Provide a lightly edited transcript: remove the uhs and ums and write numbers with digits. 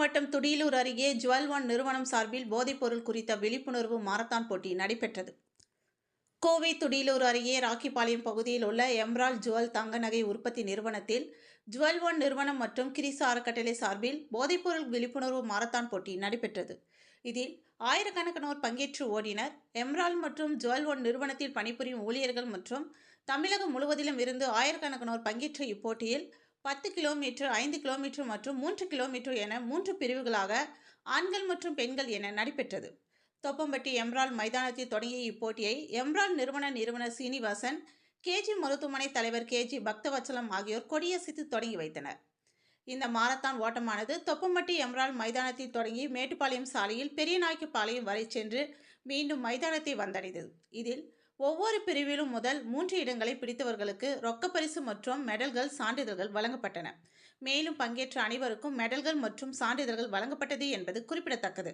மாவட்டம் துடியலூர் அருகே jewel one நிறுவனம் சார்பில் போதைப்பொருள் குறித்த விழிப்புணர்வு மாரத்தான் போட்டி நடைபெற்றது. கோவை துடியலூர் அருகே ராக்கிபாளையம் பகுதியில் உள்ள எம்ரால் ஜுவல் தங்க நகை உற்பத்தி நிறுவனத்தில் ஜுவல் ஒன் நிறுவனம் மற்றும் கிரிசா அறக்கட்டளை சார்பில் போதைப்பொருள் விழிப்புணர்வு மாரத்தான் போட்டி நடைபெற்றது. இதில் ஆயிரக்கணக்கானோர் பங்கேற்று ஓடினர். எம்ரால் மற்றும் ஜுவல் ஒன் நிறுவனத்தில் பணிபுரியும் ஊழியர்கள் மற்றும் தமிழகம் முழுவதிலும் இருந்து ஆயிரக்கணக்கானோர் பங்கேற்ற இப்போட்டியில் 10 கிலோமீட்டர், 5 கிலோமீட்டர் மற்றும் 3 கிலோமீட்டர் என 3 பிரிவுகளாக ஆண்கள் மற்றும் பெண்கள் என நடைபெற்றது. தொப்பம்பட்டி எம்ரால் மைதானத்தில் தொடங்கிய இப்போட்டியை எம்ரால் நிறுவனர் சீனிவாசன், கேஜி மருத்துவமனை தலைவர் கேஜி பக்தவத்சலம் ஆகியோர் கொடியசைத்து தொடங்கி வைத்தனர். இந்த மாரத்தான் ஓட்டமானது தொப்பம்பட்டி எம்ரால் மைதானத்தில் தொடங்கி மேட்டுப்பாளையம் சாலையில் பெரியநாயக்கபாளையம் வரை சென்று மீண்டும் மைதானத்தை வந்தடைந்தது. இதில் ஒவ்வொரு பிரிவிலும் முதல் 3 இடங்களை பிடித்தவர்களுக்கு ரொக்கப்பரிசு மற்றும் மெடல்கள், சான்றிதழ்கள் வழங்கப்பட்டன. மேலும் பங்கேற்ற அனைவருக்கும் மெடல்கள் மற்றும் சான்றிதழ்கள் வழங்கப்பட்டது என்பது குறிப்பிடத்தக்கது.